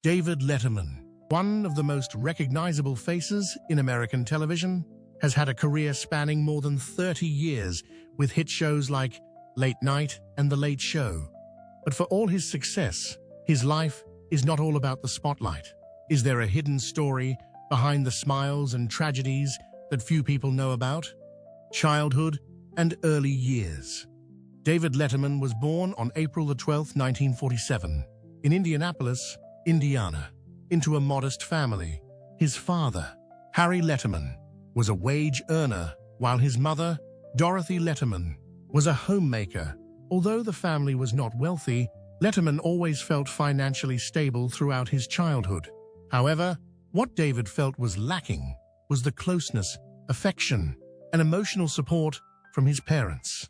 David Letterman, one of the most recognizable faces in American television, has had a career spanning more than 30 years with hit shows like Late Night and The Late Show. But for all his success, his life is not all about the spotlight. Is there a hidden story behind the smiles and tragedies that few people know about? Childhood and early years. David Letterman was born on April 12, 1947, in Indianapolis, Indiana, into a modest family. His father, Harry Letterman, was a wage earner, while his mother, Dorothy Letterman, was a homemaker. Although the family was not wealthy, Letterman always felt financially stable throughout his childhood. However, what David felt was lacking was the closeness, affection, and emotional support from his parents.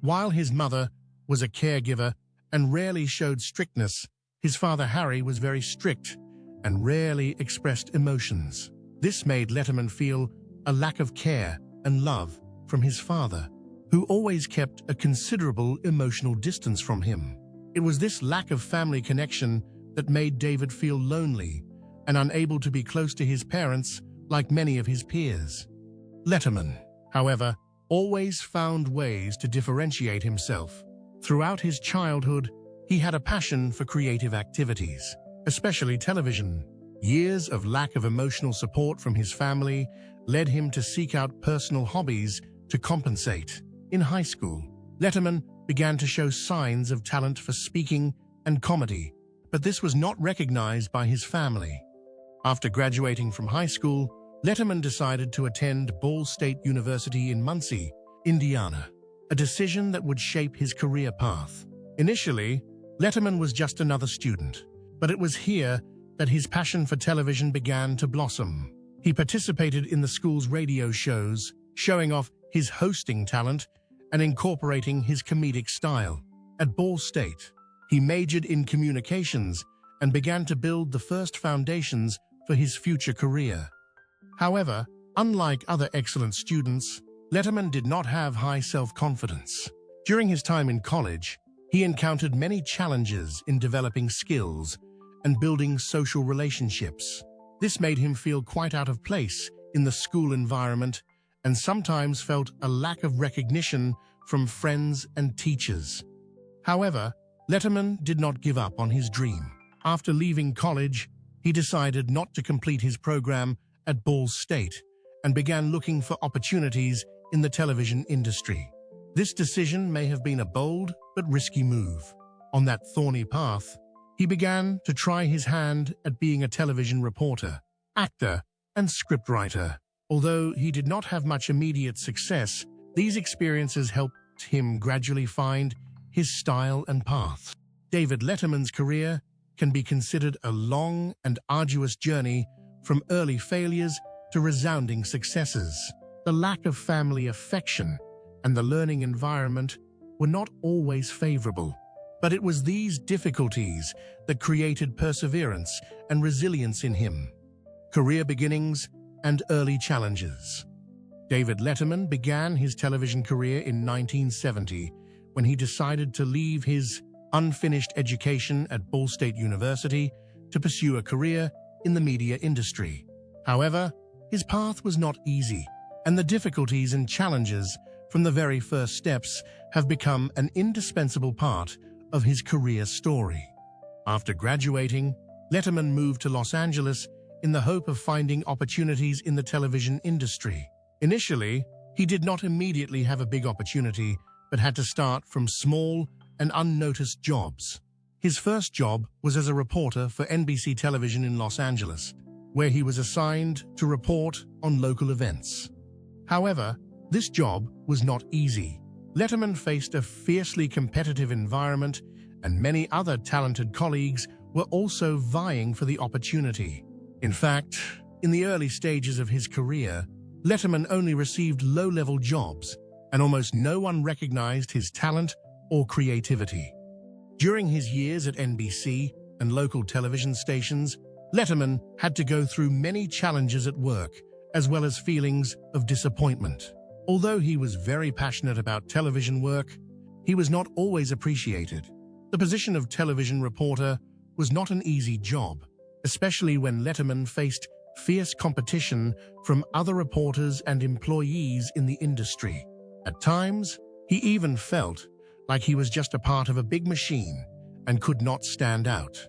While his mother was a caregiver and rarely showed strictness, his father Harry was very strict and rarely expressed emotions. This made Letterman feel a lack of care and love from his father, who always kept a considerable emotional distance from him. It was this lack of family connection that made David feel lonely and unable to be close to his parents like many of his peers. Letterman, however, always found ways to differentiate himself. Throughout his childhood, he had a passion for creative activities, especially television. Years of lack of emotional support from his family led him to seek out personal hobbies to compensate. In high school, Letterman began to show signs of talent for speaking and comedy, but this was not recognized by his family. After graduating from high school, Letterman decided to attend Ball State University in Muncie, Indiana, a decision that would shape his career path. Initially, Letterman was just another student, but it was here that his passion for television began to blossom. He participated in the school's radio shows, showing off his hosting talent and incorporating his comedic style. At Ball State, he majored in communications and began to build the first foundations for his future career. However, unlike other excellent students, Letterman did not have high self-confidence. During his time in college, he encountered many challenges in developing skills and building social relationships. This made him feel quite out of place in the school environment and sometimes felt a lack of recognition from friends and teachers. However, Letterman did not give up on his dream. After leaving college, he decided not to complete his program at Ball State and began looking for opportunities in the television industry. This decision may have been a bold but risky move. On that thorny path, he began to try his hand at being a television reporter, actor, and scriptwriter. Although he did not have much immediate success, these experiences helped him gradually find his style and path. David Letterman's career can be considered a long and arduous journey from early failures to resounding successes. The lack of family affection and the learning environment were not always favorable, but it was these difficulties that created perseverance and resilience in him. Career beginnings and early challenges. David Letterman began his television career in 1970 when he decided to leave his unfinished education at Ball State University to pursue a career in the media industry. However, his path was not easy, and the difficulties and challenges from the very first steps have become an indispensable part of his career story. After graduating, Letterman moved to Los Angeles in the hope of finding opportunities in the television industry. Initially, he did not immediately have a big opportunity, but had to start from small and unnoticed jobs. His first job was as a reporter for NBC television in Los Angeles, where he was assigned to report on local events. However, this job was not easy. Letterman faced a fiercely competitive environment, and many other talented colleagues were also vying for the opportunity. In fact, in the early stages of his career, Letterman only received low-level jobs, and almost no one recognized his talent or creativity. During his years at NBC and local television stations, Letterman had to go through many challenges at work, as well as feelings of disappointment. Although he was very passionate about television work, he was not always appreciated. The position of television reporter was not an easy job, especially when Letterman faced fierce competition from other reporters and employees in the industry. At times, he even felt like he was just a part of a big machine and could not stand out.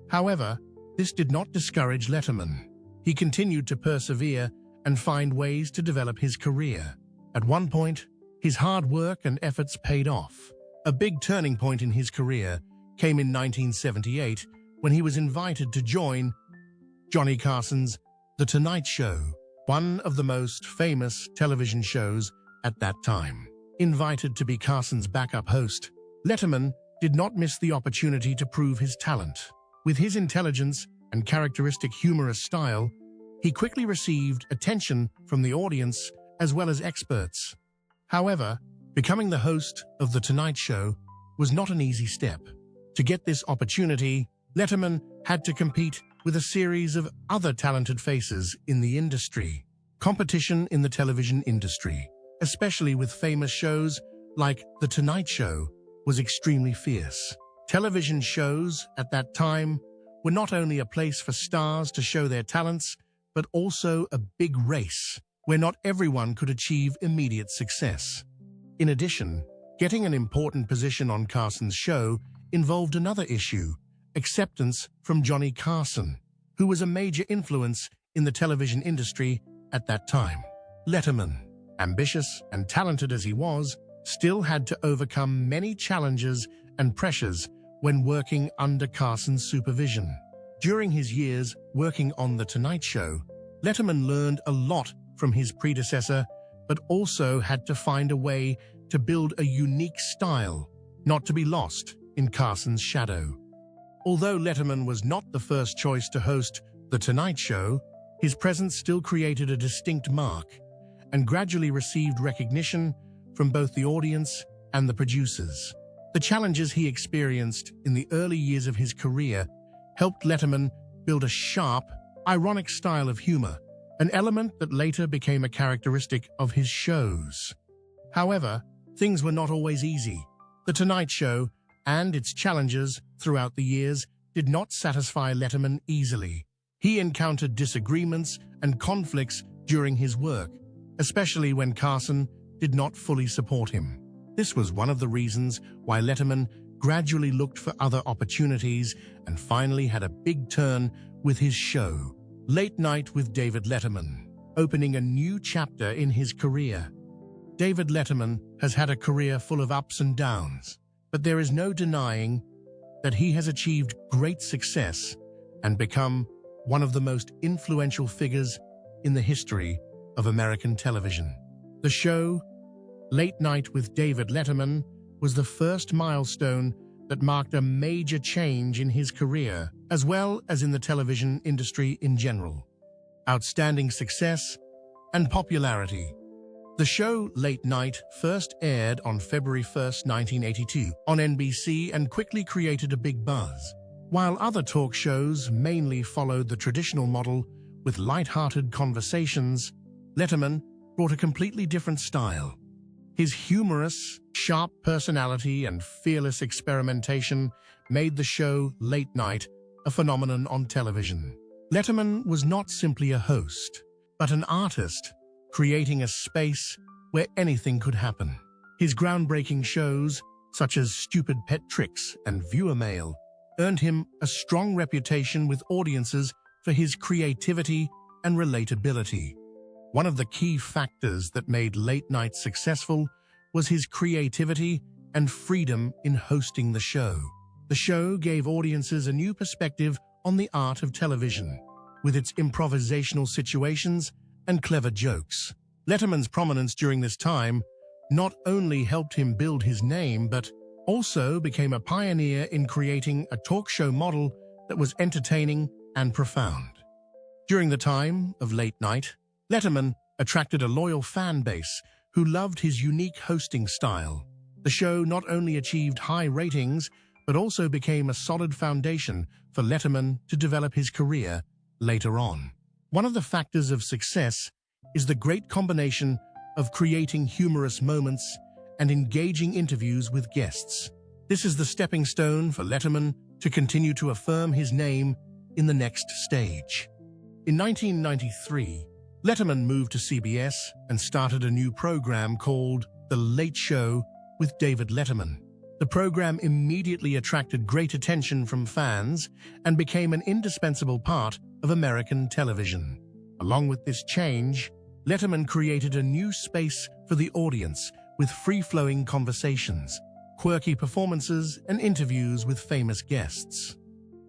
However, this did not discourage Letterman. He continued to persevere and find ways to develop his career. At one point, his hard work and efforts paid off. A big turning point in his career came in 1978 when he was invited to join Johnny Carson's The Tonight Show, one of the most famous television shows at that time. Invited to be Carson's backup host, Letterman did not miss the opportunity to prove his talent. With his intelligence and characteristic humorous style, he quickly received attention from the audience as well as experts. However, becoming the host of The Tonight Show was not an easy step. To get this opportunity, Letterman had to compete with a series of other talented faces in the industry. Competition in the television industry, especially with famous shows like The Tonight Show, was extremely fierce. Television shows at that time were not only a place for stars to show their talents, but also a big race where not everyone could achieve immediate success. In addition, getting an important position on Carson's show involved another issue: acceptance from Johnny Carson, who was a major influence in the television industry at that time. Letterman, ambitious and talented as he was, still had to overcome many challenges and pressures when working under Carson's supervision. During his years working on The Tonight Show, Letterman learned a lot from his predecessor, but also had to find a way to build a unique style, not to be lost in Carson's shadow. Although Letterman was not the first choice to host The Tonight Show, his presence still created a distinct mark and gradually received recognition from both the audience and the producers. The challenges he experienced in the early years of his career helped Letterman build a sharp, ironic style of humor, an element that later became a characteristic of his shows. However, things were not always easy. The Tonight Show and its challenges throughout the years did not satisfy Letterman easily. He encountered disagreements and conflicts during his work, especially when Carson did not fully support him. This was one of the reasons why Letterman gradually looked for other opportunities and finally had a big turn with his show, Late Night with David Letterman, opening a new chapter in his career. David Letterman has had a career full of ups and downs, but there is no denying that he has achieved great success and become one of the most influential figures in the history of American television. The show, Late Night with David Letterman, was the first milestone that marked a major change in his career, as well as in the television industry in general. Outstanding success and popularity. The show Late Night first aired on February 1, 1982, on NBC and quickly created a big buzz. While other talk shows mainly followed the traditional model with light-hearted conversations, Letterman brought a completely different style. His humorous, sharp personality and fearless experimentation made the show Late Night a phenomenon on television. Letterman was not simply a host, but an artist, creating a space where anything could happen. His groundbreaking shows, such as Stupid Pet Tricks and Viewer Mail, earned him a strong reputation with audiences for his creativity and relatability. One of the key factors that made Late Night successful was his creativity and freedom in hosting the show. The show gave audiences a new perspective on the art of television, with its improvisational situations and clever jokes. Letterman's prominence during this time not only helped him build his name, but also became a pioneer in creating a talk show model that was entertaining and profound. During the time of Late Night, Letterman attracted a loyal fan base who loved his unique hosting style. The show not only achieved high ratings, but also became a solid foundation for Letterman to develop his career later on. One of the factors of success is the great combination of creating humorous moments and engaging interviews with guests. This is the stepping stone for Letterman to continue to affirm his name in the next stage. In 1993, Letterman moved to CBS and started a new program called The Late Show with David Letterman. The program immediately attracted great attention from fans and became an indispensable part of American television. Along with this change, Letterman created a new space for the audience with free-flowing conversations, quirky performances, and interviews with famous guests.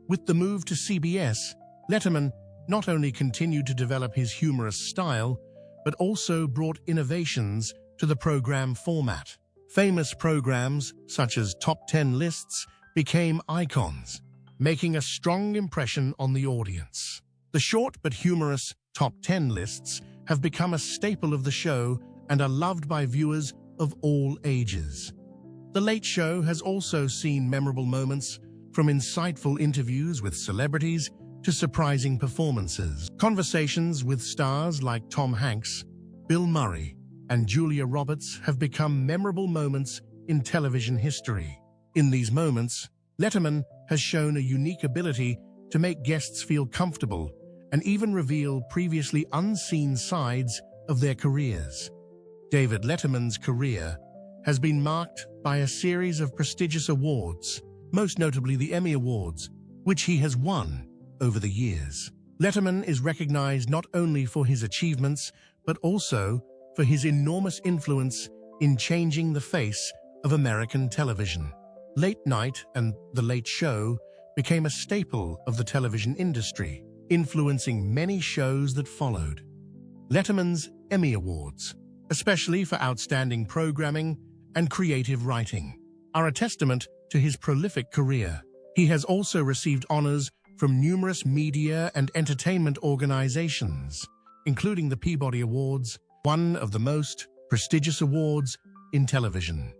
With the move to CBS, Letterman not only continued to develop his humorous style, but also brought innovations to the program format. Famous programs such as Top 10 lists became icons, making a strong impression on the audience. The short but humorous Top 10 lists have become a staple of the show and are loved by viewers of all ages. The Late Show has also seen memorable moments, from insightful interviews with celebrities to surprising performances. Conversations with stars like Tom Hanks, Bill Murray, and Julia Roberts have become memorable moments in television history. In these moments, Letterman has shown a unique ability to make guests feel comfortable and even reveal previously unseen sides of their careers. David Letterman's career has been marked by a series of prestigious awards, most notably the Emmy Awards, which he has won over the years. Letterman is recognized not only for his achievements, but also for his enormous influence in changing the face of American television. Late Night and The Late Show became a staple of the television industry, influencing many shows that followed. Letterman's Emmy Awards, especially for outstanding programming and creative writing, are a testament to his prolific career. He has also received honors from numerous media and entertainment organizations, including the Peabody Awards, one of the most prestigious awards in television.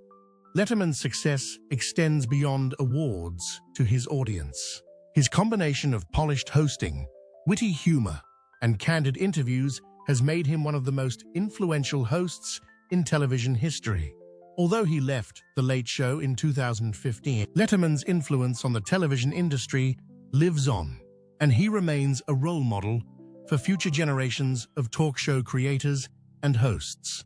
Letterman's success extends beyond awards to his audience. His combination of polished hosting, witty humor, and candid interviews has made him one of the most influential hosts in television history. Although he left The Late Show in 2015, Letterman's influence on the television industry lives on, and he remains a role model for future generations of talk show creators and hosts.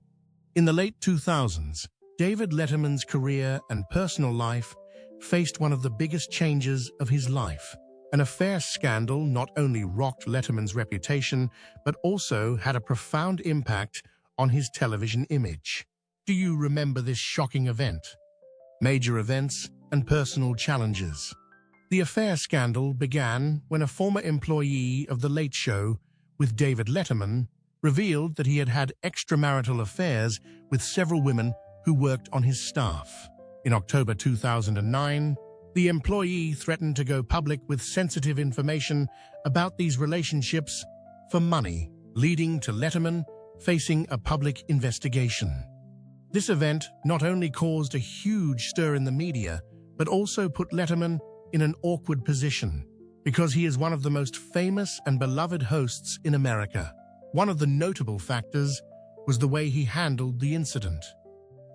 In the late 2000s, David Letterman's career and personal life faced one of the biggest changes of his life. An affair scandal not only rocked Letterman's reputation, but also had a profound impact on his television image. Do you remember this shocking event? Major events and personal challenges. The affair scandal began when a former employee of The Late Show with David Letterman revealed that he had had extramarital affairs with several women who worked on his staff. In October 2009, the employee threatened to go public with sensitive information about these relationships for money, leading to Letterman facing a public investigation. This event not only caused a huge stir in the media, but also put Letterman in an awkward position, because he is one of the most famous and beloved hosts in America. One of the notable factors was the way he handled the incident.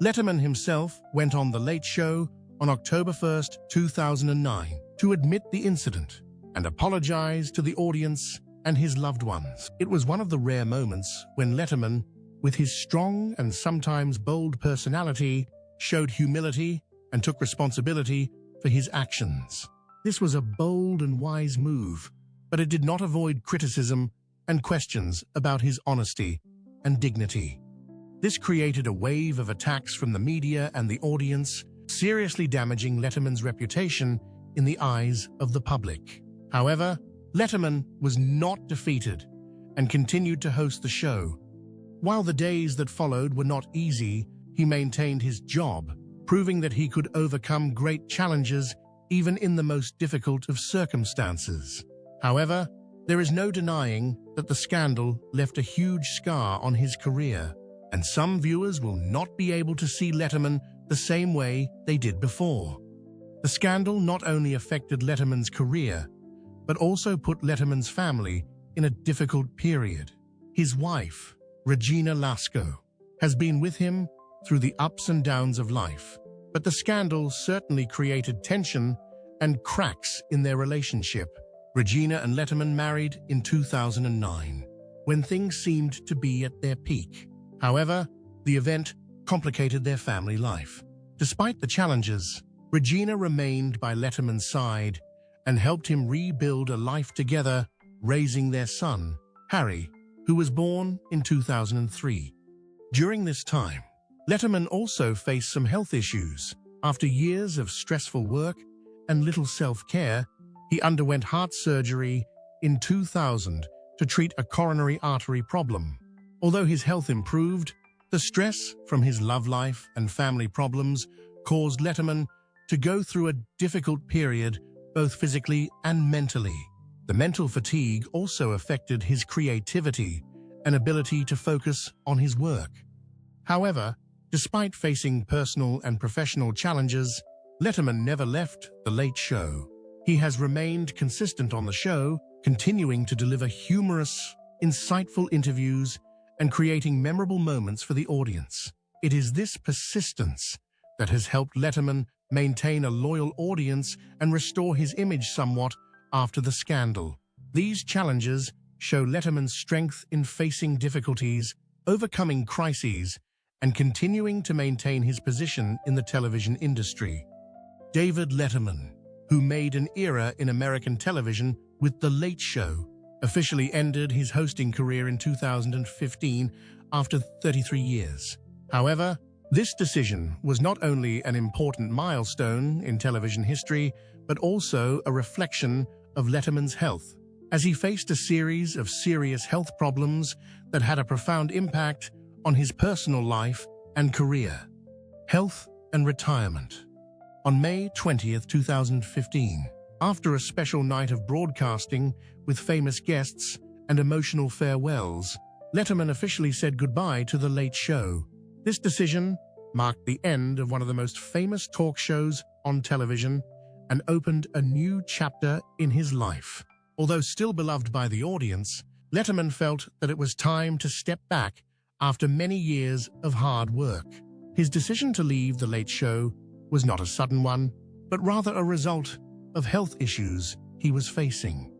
Letterman himself went on The Late Show on October 1, 2009, to admit the incident and apologize to the audience and his loved ones. It was one of the rare moments when Letterman, with his strong and sometimes bold personality, showed humility and took responsibility for his actions. This was a bold and wise move, but it did not avoid criticism and questions about his honesty and dignity. This created a wave of attacks from the media and the audience, seriously damaging Letterman's reputation in the eyes of the public. However, Letterman was not defeated and continued to host the show. While the days that followed were not easy, he maintained his job, proving that he could overcome great challenges even in the most difficult of circumstances. However, there is no denying that the scandal left a huge scar on his career, and some viewers will not be able to see Letterman the same way they did before. The scandal not only affected Letterman's career, but also put Letterman's family in a difficult period. His wife, Regina Lasco, has been with him through the ups and downs of life, but the scandal certainly created tension and cracks in their relationship. Regina and Letterman married in 2009, when things seemed to be at their peak. However, the event complicated their family life. Despite the challenges, Regina remained by Letterman's side and helped him rebuild a life together, raising their son, Harry, who was born in 2003. During this time, Letterman also faced some health issues. After years of stressful work and little self-care, he underwent heart surgery in 2000 to treat a coronary artery problem. Although his health improved, the stress from his love life and family problems caused Letterman to go through a difficult period, both physically and mentally. The mental fatigue also affected his creativity and ability to focus on his work. However, despite facing personal and professional challenges, Letterman never left The Late Show. He has remained consistent on the show, continuing to deliver humorous, insightful interviews and creating memorable moments for the audience. It is this persistence that has helped Letterman maintain a loyal audience and restore his image somewhat after the scandal. These challenges show Letterman's strength in facing difficulties, overcoming crises, and continuing to maintain his position in the television industry. David Letterman, who made an era in American television with The Late Show, officially ended his hosting career in 2015 after 33 years. However, this decision was not only an important milestone in television history, but also a reflection of Letterman's health, as he faced a series of serious health problems that had a profound impact on his personal life and career. Health and retirement. On May 20, 2015, after a special night of broadcasting with famous guests and emotional farewells, Letterman officially said goodbye to The Late Show. This decision marked the end of one of the most famous talk shows on television and opened a new chapter in his life. Although still beloved by the audience, Letterman felt that it was time to step back after many years of hard work. His decision to leave The Late Show was not a sudden one, but rather a result of health issues he was facing.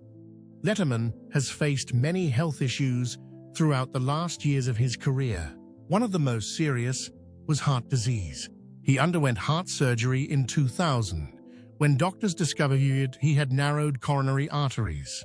Letterman has faced many health issues throughout the last years of his career. One of the most serious was heart disease. He underwent heart surgery in 2000, when doctors discovered he had narrowed coronary arteries.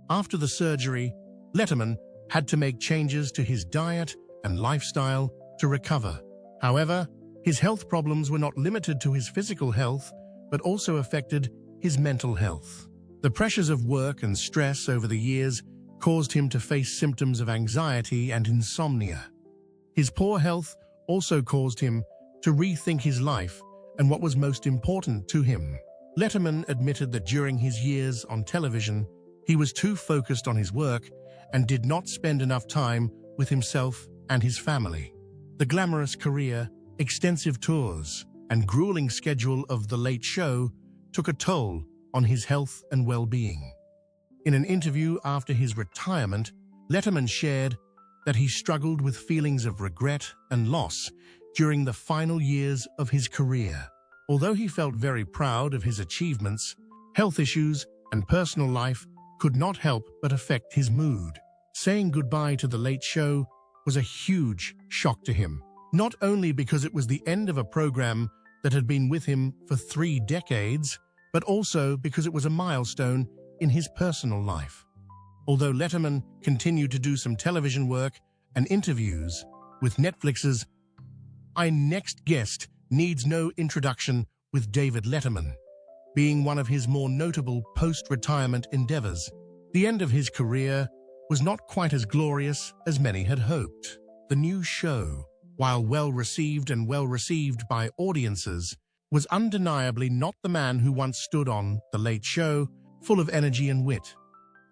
After the surgery, Letterman had to make changes to his diet and lifestyle to recover. However, his health problems were not limited to his physical health, but also affected his mental health. The pressures of work and stress over the years caused him to face symptoms of anxiety and insomnia. His poor health also caused him to rethink his life and what was most important to him. Letterman admitted that during his years on television, he was too focused on his work and did not spend enough time with himself and his family. The glamorous career, extensive tours, and grueling schedule of The Late Show took a toll on his health and well-being. In an interview after his retirement, Letterman shared that he struggled with feelings of regret and loss during the final years of his career. Although he felt very proud of his achievements, health issues and personal life could not help but affect his mood. Saying goodbye to The Late Show was a huge shock to him, not only because it was the end of a program that had been with him for 3 decades, but also because it was a milestone in his personal life. Although Letterman continued to do some television work and interviews with Netflix's Our next guest needs no introduction with David Letterman, being one of his more notable post-retirement endeavors. The end of his career was not quite as glorious as many had hoped. The new show, while well-received by audiences, was undeniably not the man who once stood on The Late Show, full of energy and wit.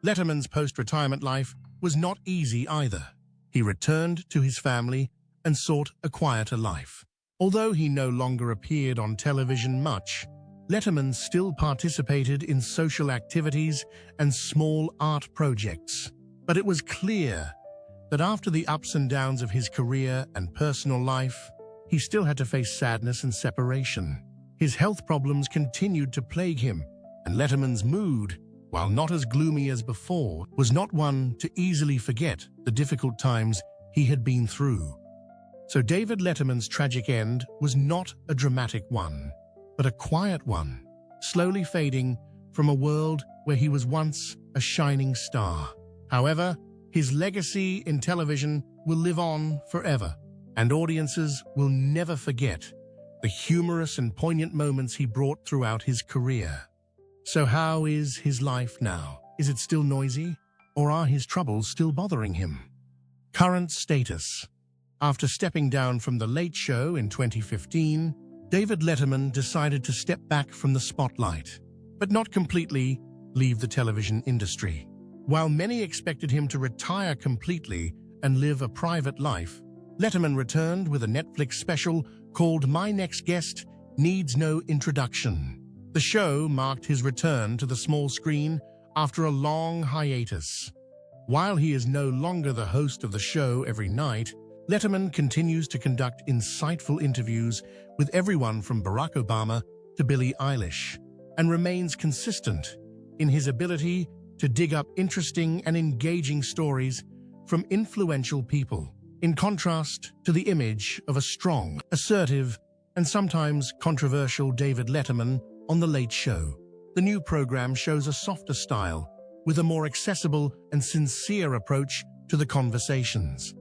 Letterman's post-retirement life was not easy either. He returned to his family and sought a quieter life. Although he no longer appeared on television much, Letterman still participated in social activities and small art projects. But it was clear that after the ups and downs of his career and personal life, he still had to face sadness and separation. His health problems continued to plague him, and Letterman's mood while not as gloomy as before, was not one to easily forget the difficult times he had been through. So David Letterman's tragic end was not a dramatic one, but a quiet one, slowly fading from a world where he was once a shining star. However, his legacy in television will live on forever, and audiences will never forget the humorous and poignant moments he brought throughout his career. So how is his life now? Is it still noisy, or are his troubles still bothering him? Current status. After stepping down from The Late Show in 2015, David Letterman decided to step back from the spotlight, but not completely leave the television industry. While many expected him to retire completely and live a private life, Letterman returned with a Netflix special called My Next Guest Needs No Introduction. The show marked his return to the small screen after a long hiatus. While he is no longer the host of the show every night, Letterman continues to conduct insightful interviews with everyone from Barack Obama to Billie Eilish, and remains consistent in his ability to dig up interesting and engaging stories from influential people, in contrast to the image of a strong, assertive, and sometimes controversial David Letterman on The Late Show. The new program shows a softer style, with a more accessible and sincere approach to the conversations.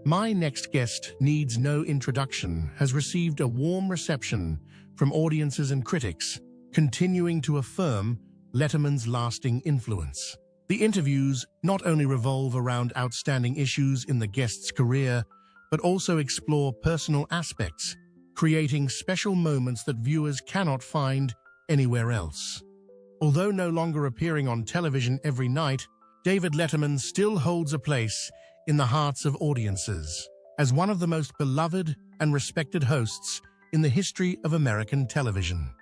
My Next Guest Needs No Introduction has received a warm reception from audiences and critics, continuing to affirm Letterman's lasting influence. The interviews not only revolve around outstanding issues in the guest's career, but also explore personal aspects, creating special moments that viewers cannot find anywhere else. Although no longer appearing on television every night, David Letterman still holds a place in the hearts of audiences as one of the most beloved and respected hosts in the history of American television.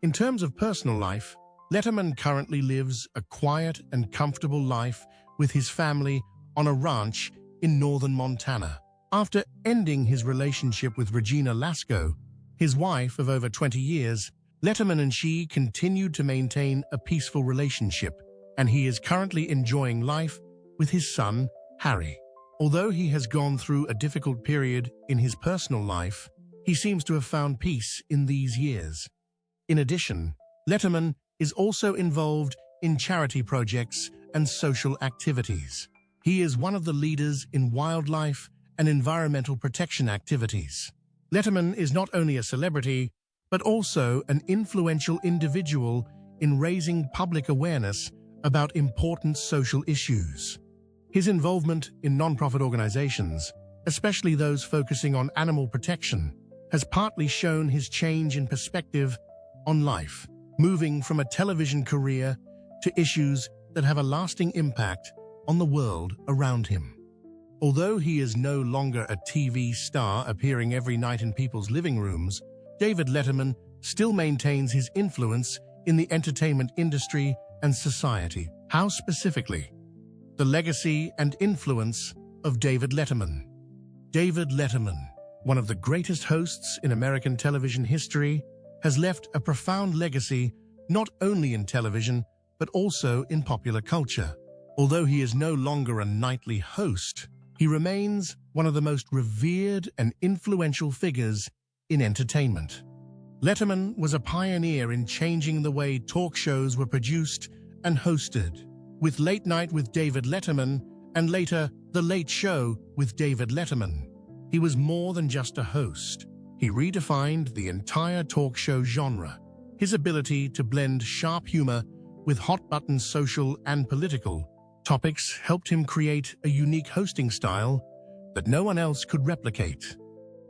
In terms of personal life, Letterman currently lives a quiet and comfortable life with his family on a ranch in northern Montana. After ending his relationship with Regina Lasco, his wife of over 20 years, Letterman and she continued to maintain a peaceful relationship, and he is currently enjoying life with his son, Harry. Although he has gone through a difficult period in his personal life, he seems to have found peace in these years. In addition, Letterman is also involved in charity projects and social activities. He is one of the leaders in wildlife and environmental protection activities. Letterman is not only a celebrity, but also an influential individual in raising public awareness about important social issues. His involvement in nonprofit organizations, especially those focusing on animal protection, has partly shown his change in perspective on life, moving from a television career to issues that have a lasting impact on the world around him. Although he is no longer a TV star appearing every night in people's living rooms, David Letterman still maintains his influence in the entertainment industry and society. How specifically? The legacy and influence of David Letterman. David Letterman, one of the greatest hosts in American television history, has left a profound legacy not only in television, but also in popular culture. Although he is no longer a nightly host, he remains one of the most revered and influential figures in entertainment. Letterman was a pioneer in changing the way talk shows were produced and hosted. With Late Night with David Letterman and later The Late Show with David Letterman, he was more than just a host. He redefined the entire talk show genre. His ability to blend sharp humor with hot-button social and political topics helped him create a unique hosting style that no one else could replicate.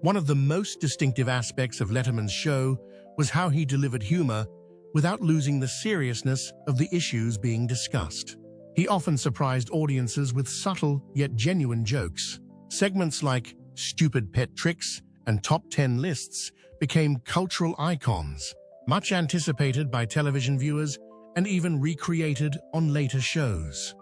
One of the most distinctive aspects of Letterman's show was how he delivered humor without losing the seriousness of the issues being discussed. He often surprised audiences with subtle yet genuine jokes. Segments like Stupid Pet Tricks and Top 10 Lists became cultural icons, much anticipated by television viewers and even recreated on later shows.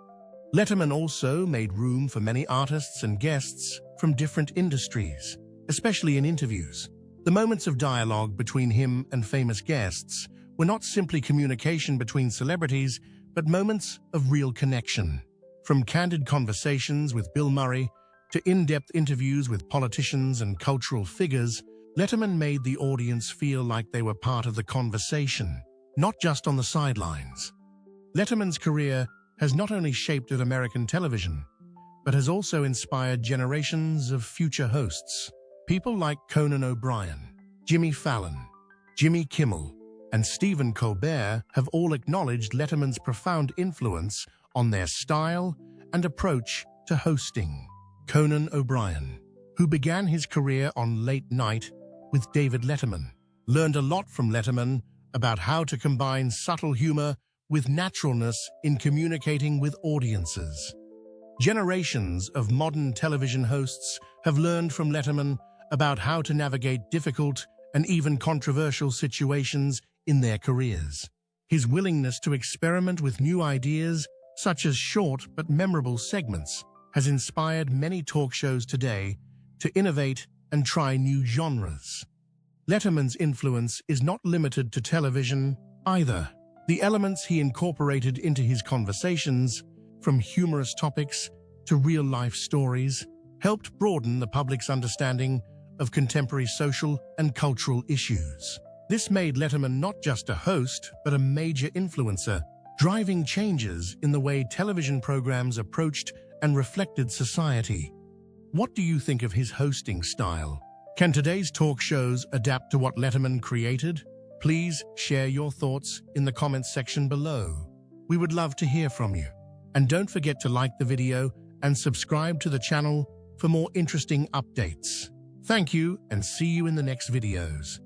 Letterman also made room for many artists and guests from different industries, especially in interviews. The moments of dialogue between him and famous guests were not simply communication between celebrities, but moments of real connection. From candid conversations with Bill Murray to in-depth interviews with politicians and cultural figures, Letterman made the audience feel like they were part of the conversation, not just on the sidelines. Letterman's career has not only shaped American television, but has also inspired generations of future hosts. People like Conan O'Brien, Jimmy Fallon, Jimmy Kimmel, and Stephen Colbert have all acknowledged Letterman's profound influence on their style and approach to hosting. Conan O'Brien, who began his career on Late Night with David Letterman, learned a lot from Letterman about how to combine subtle humor with naturalness in communicating with audiences. Generations of modern television hosts have learned from Letterman about how to navigate difficult and even controversial situations in their careers. His willingness to experiment with new ideas, such as short but memorable segments, has inspired many talk shows today to innovate and try new genres. Letterman's influence is not limited to television either. The elements he incorporated into his conversations, from humorous topics to real-life stories, helped broaden the public's understanding of contemporary social and cultural issues. This made Letterman not just a host, but a major influencer, driving changes in the way television programs approached and reflected society. What do you think of his hosting style? Can today's talk shows adapt to what Letterman created? Please share your thoughts in the comments section below. We would love to hear from you. And don't forget to like the video and subscribe to the channel for more interesting updates. Thank you, and see you in the next videos.